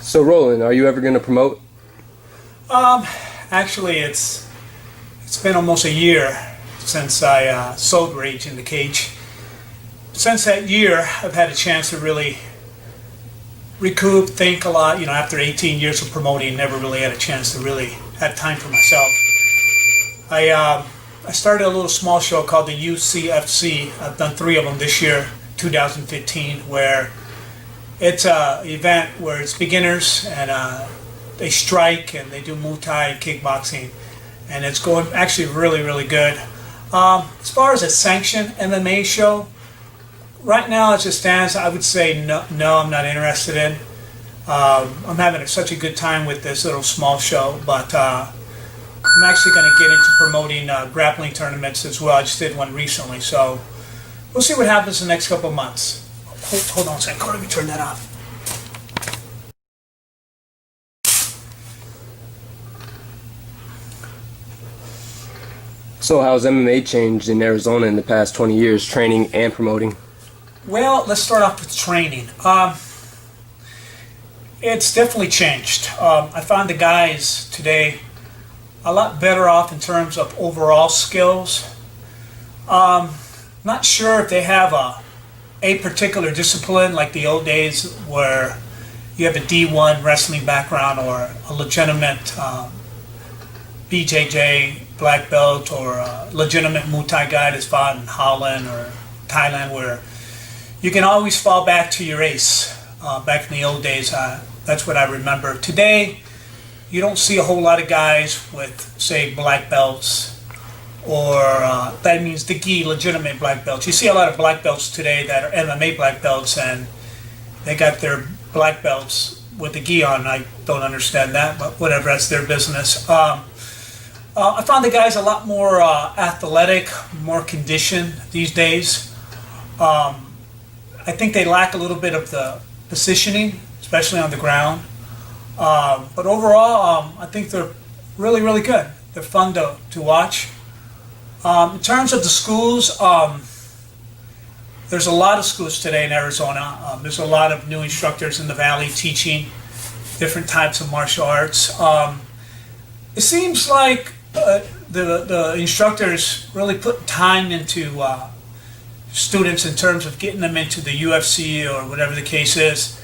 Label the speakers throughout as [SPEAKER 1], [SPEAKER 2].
[SPEAKER 1] So Roland, are you ever going to promote?
[SPEAKER 2] Actually, it's been almost a year since I sold Rage in the Cage. Since that year, I've had a chance to really recoup, think a lot. You know, after 18 years of promoting, never really had a chance to really have time for myself. I started a little small show called the UCFC. I've done 3 of them this year, 2015, where it's an event where it's beginners and they strike and they do Muay Thai and kickboxing, and it's going actually really, really good. As far as a sanctioned MMA show, right now as it stands, I would say no, I'm not interested in. I'm having such a good time with this little small show, but I'm actually going to get into promoting grappling tournaments as well. I just did one recently, so we'll see what happens in the next couple of months. Hold on a second, let me turn that off.
[SPEAKER 1] So how's MMA changed in Arizona in the past 20 years, training and promoting?
[SPEAKER 2] Well, let's start off with training. It's definitely changed. I find the guys today a lot better off in terms of overall skills. Not sure if they have a particular discipline like the old days where you have a D1 wrestling background or a legitimate BJJ black belt or a legitimate Muay Thai guy that's fought in Holland or Thailand, where you can always fall back to your ace. Back in the old days, that's what I remember. Today, you don't see a whole lot of guys with, say, black belts, or that means the gi legitimate black belts. You see a lot of black belts today that are MMA black belts, and they got their black belts with the gi on. I don't understand that, but whatever, that's their business. I found the guys a lot more athletic, more conditioned these days. I think they lack a little bit of the positioning, especially on the ground. But overall, I think they're really, really good. They're fun to watch. In terms of the schools, there's a lot of schools today in Arizona. There's a lot of new instructors in the Valley teaching different types of martial arts. It seems like the instructors really put time into students in terms of getting them into the UFC or whatever the case is.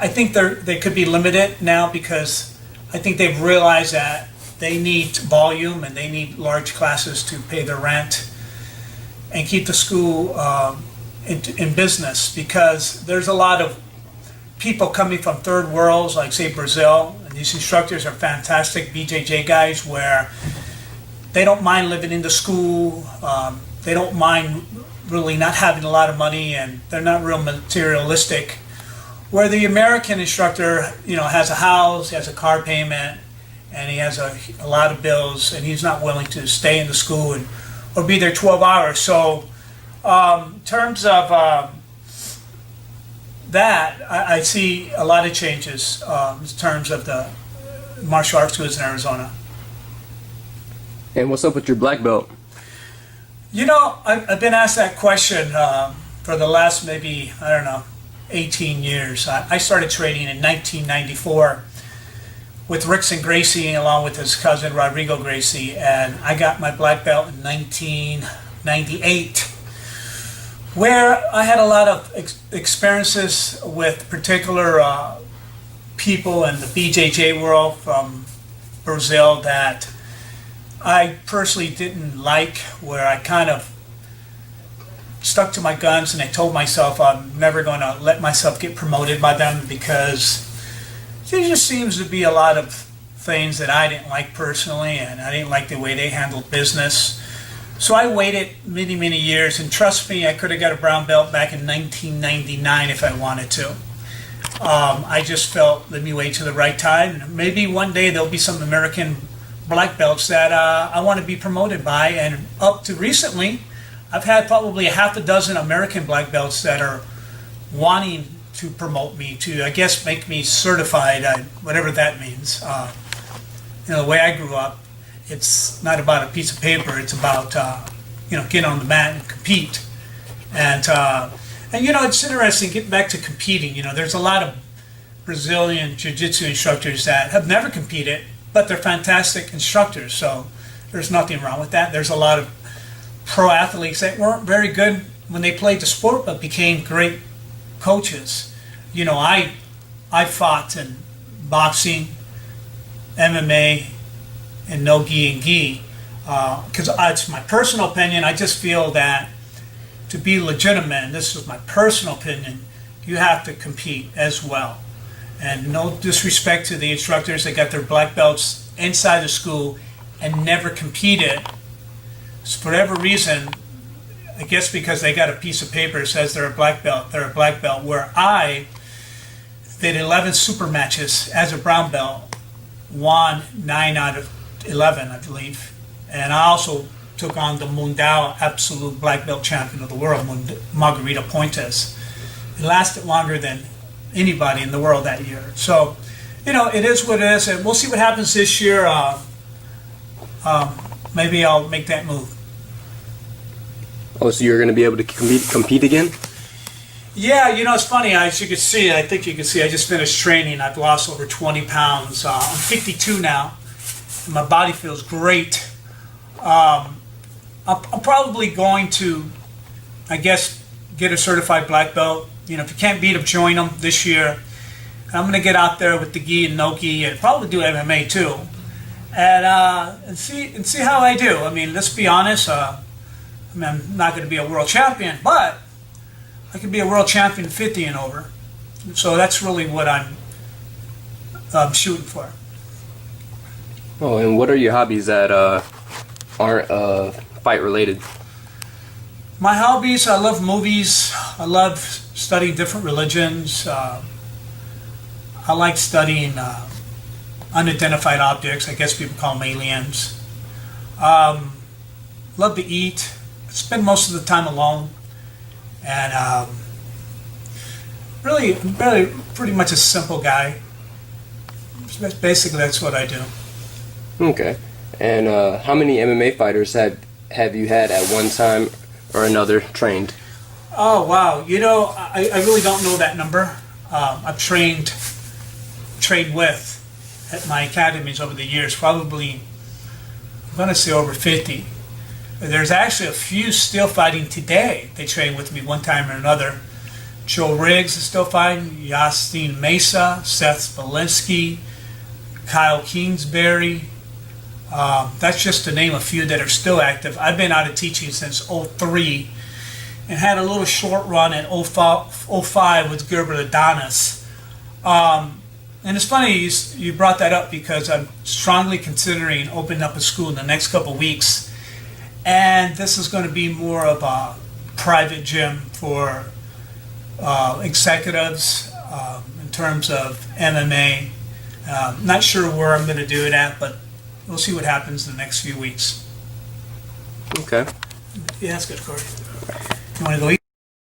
[SPEAKER 2] I think they could be limited now because I think they've realized that they need volume and they need large classes to pay their rent and keep the school in business, because there's a lot of people coming from third worlds like, say, Brazil, and these instructors are fantastic BJJ guys where they don't mind living in the school, they don't mind really not having a lot of money, and they're not real materialistic. Where the American instructor, you know, has a house, he has a car payment, and he has a lot of bills, and he's not willing to stay in the school or be there 12 hours. So in terms of that, I see a lot of changes in terms of the martial arts schools in Arizona.
[SPEAKER 1] And what's up with your black belt?
[SPEAKER 2] You know, I've been asked that question for the last maybe, 18 years. I started training in 1994 with Rickson Gracie along with his cousin Rodrigo Gracie, and I got my black belt in 1998, where I had a lot of experiences with particular people in the BJJ world from Brazil that I personally didn't like, where I kind of stuck to my guns and I told myself I'm never going to let myself get promoted by them, because there just seems to be a lot of things that I didn't like personally, and I didn't like the way they handled business. So I waited many, many years, and trust me, I could have got a brown belt back in 1999 if I wanted to. I just felt, let me wait till the right time. Maybe one day there'll be some American black belts that I want to be promoted by, and up to recently, I've had probably a half a dozen American black belts that are wanting to promote me, to, I guess, make me certified, whatever that means. The way I grew up, it's not about a piece of paper, it's about, get on the mat and compete. And it's interesting, getting back to competing, there's a lot of Brazilian jiu-jitsu instructors that have never competed, but they're fantastic instructors. So there's nothing wrong with that. There's a lot of pro athletes that weren't very good when they played the sport, but became great coaches. You know, I fought in boxing, MMA, and no gi and gi, because it's my personal opinion. I just feel that to be legitimate, and this is my personal opinion, you have to compete as well. And no disrespect to the instructors that got their black belts inside the school and never competed. So for whatever reason, I guess because they got a piece of paper that says they're a black belt, where I did 11 super matches as a brown belt, won 9 out of 11, I believe. And I also took on the Mundial absolute black belt champion of the world, Margarita Puentes. It lasted longer than anybody in the world that year. So, you know, it is what it is, and we'll see what happens this year. Maybe I'll make that move.
[SPEAKER 1] Oh, so you're going to be able to compete again?
[SPEAKER 2] Yeah, you know, it's funny. As you can see, I think you can see, I just finished training. I've lost over 20 pounds. I'm 52 now. And my body feels great. I'm probably going to, I guess, get a certified black belt. You know, if you can't beat them, join them this year. And I'm going to get out there with the gi and no gi, and probably do MMA too, and see how I do. I mean, let's be honest. I mean, I'm not going to be a world champion, but I could be a world champion 50 and over. So that's really what I'm shooting for.
[SPEAKER 1] Oh, and what are your hobbies that aren't fight related?
[SPEAKER 2] My hobbies, I love movies. I love studying different religions. I like studying unidentified objects. I guess people call them aliens. Love to eat. Spend most of the time alone. And really, pretty much a simple guy. Basically, that's what I do.
[SPEAKER 1] Okay. And how many MMA fighters have you had at one time or another trained?
[SPEAKER 2] Oh, wow. You know, I really don't know that number. I've trained with at my academies over the years, probably, I'm going to say over 50. There's actually a few still fighting today. They train with me one time or another. Joe Riggs is still fighting, Yasin Mesa, Seth Belinsky, Kyle Kingsbury. That's just to name a few that are still active. I've been out of teaching since '03 and had a little short run at '05 with Gerber Adonis. And it's funny you brought that up because I'm strongly considering opening up a school in the next couple of weeks. And this is going to be more of a private gym for executives in terms of MMA. Not sure where I'm going to do it at, but we'll see what happens in the next few weeks.
[SPEAKER 1] Okay.
[SPEAKER 2] Yeah, that's good, Corey. You want to go eat?